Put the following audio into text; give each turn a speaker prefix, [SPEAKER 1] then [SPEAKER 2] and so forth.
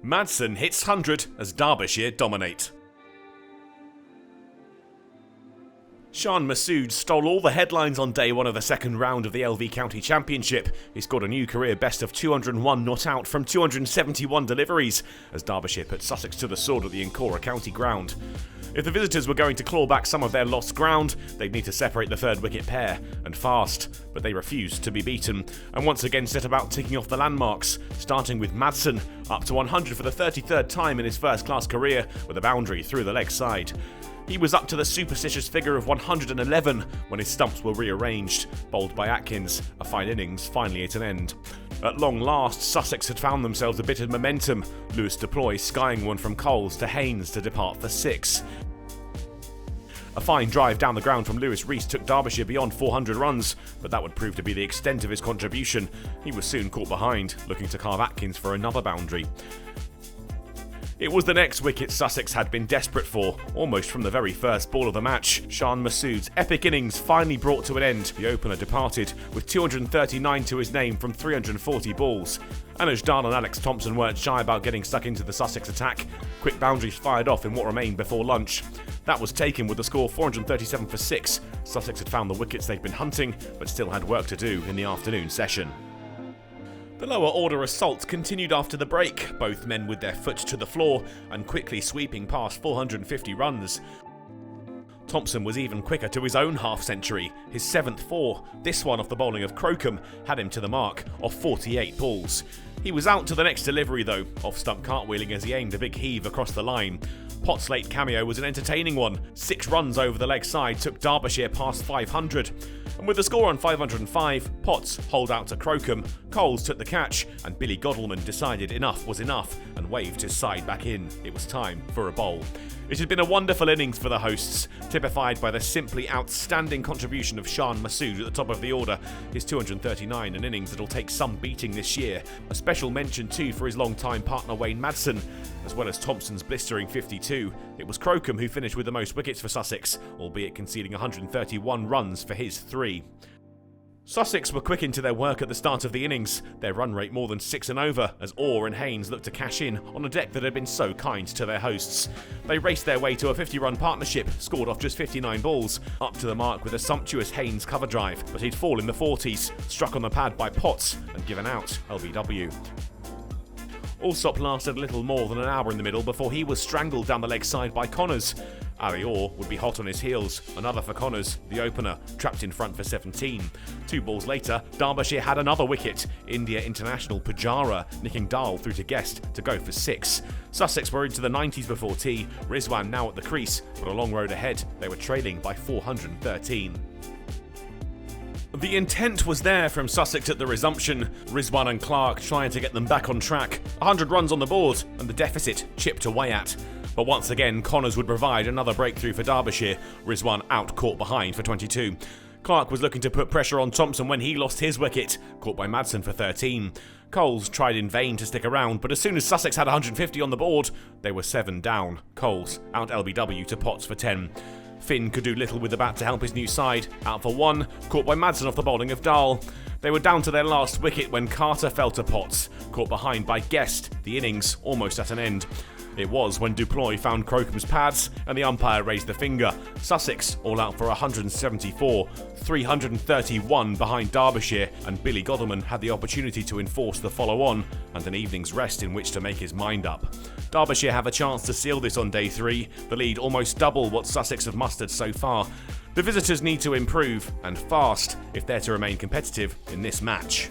[SPEAKER 1] Madsen hits 100 as Derbyshire dominate. Sean Massoud stole all the headlines on day one of the second round of the LV County Championship. He scored a new career best of 201 not out from 271 deliveries as Derbyshire put Sussex to the sword at the Ancora County ground. If the visitors were going to claw back some of their lost ground, they'd need to separate the third wicket pair, and fast, but they refused to be beaten, and once again set about ticking off the landmarks, starting with Madsen, up to 100 for the 33rd time in his first-class career, with a boundary through the leg side. He was up to the superstitious figure of 111 when his stumps were rearranged, bowled by Atkins, a fine innings finally at an end. At long last, Sussex had found themselves a bit of momentum, Lewis Deploy skying one from Coles to Haynes to depart for 6. A fine drive down the ground from Lewis Rees took Derbyshire beyond 400 runs, but that would prove to be the extent of his contribution. He was soon caught behind, looking to carve Atkins for another boundary. It was the next wicket Sussex had been desperate for, almost from the very first ball of the match. Sean Massoud's epic innings finally brought to an end. The opener departed with 239 to his name from 340 balls. Anuj Dal and Alex Thompson weren't shy about getting stuck into the Sussex attack. Quick boundaries fired off in what remained before lunch. That was taken with the score 437 for 6. Sussex had found the wickets they'd been hunting, but still had work to do in the afternoon session. The lower order assault continued after the break, both men with their foot to the floor and quickly sweeping past 450 runs. Thompson was even quicker to his own half-century, his 7th 4. This one off the bowling of Crocombe had him to the mark of 48 balls. He was out to the next delivery though, off-stump cartwheeling as he aimed a big heave across the line. Pott's late cameo was an entertaining one. 6 runs over the leg side took Derbyshire past 500. And with the score on 505, Potts holed out to Crocombe, Coles took the catch, and Billy Godalming decided enough was enough and waved his side back in. It was time for a bowl. It had been a wonderful innings for the hosts, typified by the simply outstanding contribution of Sean Massoud at the top of the order, his 239, an innings that'll take some beating this year. A special mention too for his long-time partner Wayne Madsen, as well as Thompson's blistering 52. It was Crocombe who finished with the most wickets for Sussex, albeit conceding 131 runs for his 3. Sussex were quick into their work at the start of the innings, their run rate more than 6 and over, as Orr and Haynes looked to cash in on a deck that had been so kind to their hosts. They raced their way to a 50-run partnership, scored off just 59 balls, up to the mark with a sumptuous Haynes cover drive, but he'd fall in the 40s, struck on the pad by Potts and given out LBW. Allsop lasted a little more than an hour in the middle before he was strangled down the leg side by Connors. Ali Orr would be hot on his heels, another for Connors, the opener, trapped in front for 17. 2 balls later, Derbyshire had another wicket, India international Pujara nicking Dal through to Guest to go for 6. Sussex were into the 90s before tea, Rizwan now at the crease, but a long road ahead, they were trailing by 413. The intent was there from Sussex at the resumption, Rizwan and Clark trying to get them back on track. 100 runs on the board, and the deficit chipped away at. But once again, Connors would provide another breakthrough for Derbyshire, Rizwan out caught behind for 22. Clark was looking to put pressure on Thompson when he lost his wicket, caught by Madsen for 13. Coles tried in vain to stick around, but as soon as Sussex had 150 on the board, they were 7 down. Coles out LBW to Potts for 10. Finn could do little with the bat to help his new side, out for 1, caught by Madsen off the bowling of Dal. They were down to their last wicket when Carter fell to Potts, caught behind by Guest, the innings almost at an end. It was when Duploy found Crocombe's pads and the umpire raised the finger. Sussex all out for 174, 331 behind Derbyshire, and Billy Godalming had the opportunity to enforce the follow-on and an evening's rest in which to make his mind up. Derbyshire have a chance to seal this on day 3, the lead almost double what Sussex have mustered so far. The visitors need to improve, and fast, if they're to remain competitive in this match.